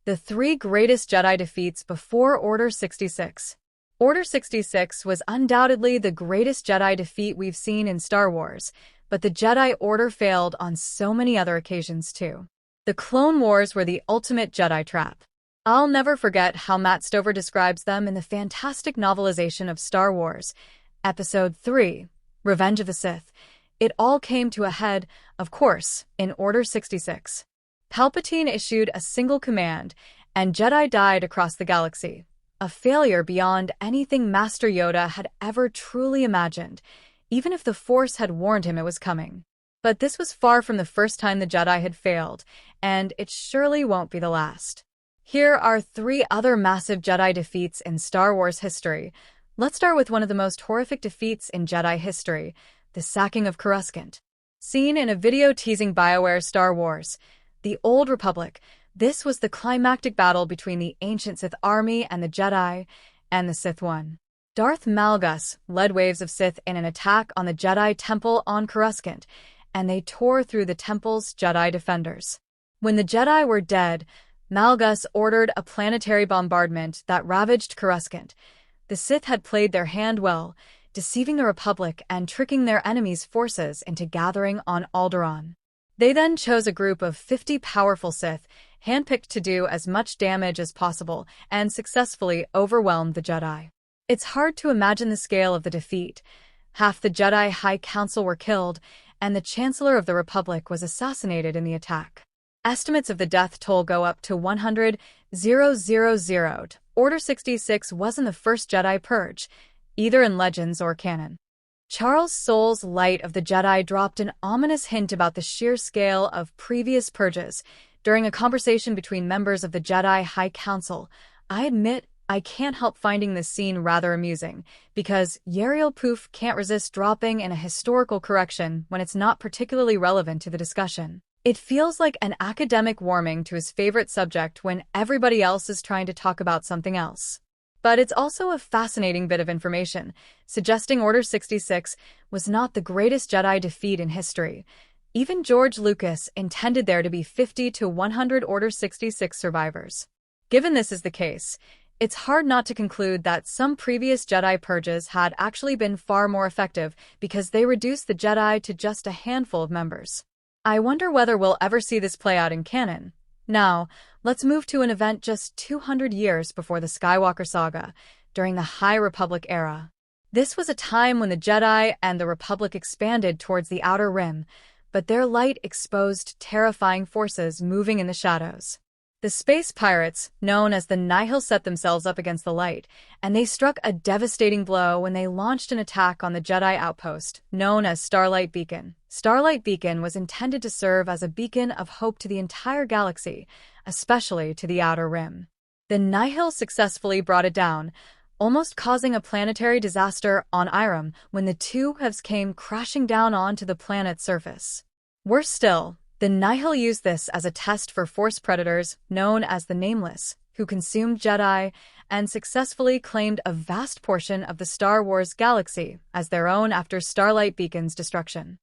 The three greatest Jedi defeats before Order 66. Order 66 was undoubtedly the greatest Jedi defeat we've seen in Star Wars, but the Jedi Order failed on so many other occasions too. The Clone Wars were the ultimate Jedi trap. I'll never forget how Matt Stover describes them in the fantastic novelization of Star Wars, Episode 3, Revenge of the Sith. It all came to a head, of course, in Order 66. Palpatine issued a single command, and Jedi died across the galaxy. A failure beyond anything Master Yoda had ever truly imagined, even if the Force had warned him it was coming. But this was far from the first time the Jedi had failed, and it surely won't be the last. Here are three other massive Jedi defeats in Star Wars history. Let's start with one of the most horrific defeats in Jedi history, the sacking of Coruscant. Seen in a video teasing BioWare's Star Wars, The Old Republic, this was the climactic battle between the ancient Sith army and the Jedi, and the Sith won. Darth Malgus led waves of Sith in an attack on the Jedi Temple on Coruscant, and they tore through the temple's Jedi defenders. When the Jedi were dead, Malgus ordered a planetary bombardment that ravaged Coruscant. The Sith had played their hand well, deceiving the Republic and tricking their enemies' forces into gathering on Alderaan. They then chose a group of 50 powerful Sith, handpicked to do as much damage as possible, and successfully overwhelmed the Jedi. It's hard to imagine the scale of the defeat. Half the Jedi High Council were killed, and the Chancellor of the Republic was assassinated in the attack. Estimates of the death toll go up to 100,000. Order 66 wasn't the first Jedi purge, either in Legends or canon. Charles Soule's Light of the Jedi dropped an ominous hint about the sheer scale of previous purges during a conversation between members of the Jedi High Council. I admit I can't help finding this scene rather amusing, because Yariel Poof can't resist dropping in a historical correction when it's not particularly relevant to the discussion. It feels like an academic warming to his favorite subject when everybody else is trying to talk about something else. But it's also a fascinating bit of information, suggesting Order 66 was not the greatest Jedi defeat in history. Even George Lucas intended there to be 50 to 100 Order 66 survivors. Given this is the case, it's hard not to conclude that some previous Jedi purges had actually been far more effective because they reduced the Jedi to just a handful of members. I wonder whether we'll ever see this play out in canon. Now, let's move to an event just 200 years before the Skywalker saga, during the High Republic era. This was a time when the Jedi and the Republic expanded towards the Outer Rim, but their light exposed terrifying forces moving in the shadows. The space pirates, known as the Nihil, set themselves up against the light, and they struck a devastating blow when they launched an attack on the Jedi outpost, known as Starlight Beacon. Starlight Beacon was intended to serve as a beacon of hope to the entire galaxy, especially to the Outer Rim. The Nihil successfully brought it down, almost causing a planetary disaster on Irem when the two halves came crashing down onto the planet's surface. Worse still, the Nihil used this as a test for Force predators known as the Nameless, who consumed Jedi and successfully claimed a vast portion of the Star Wars galaxy as their own after Starlight Beacon's destruction.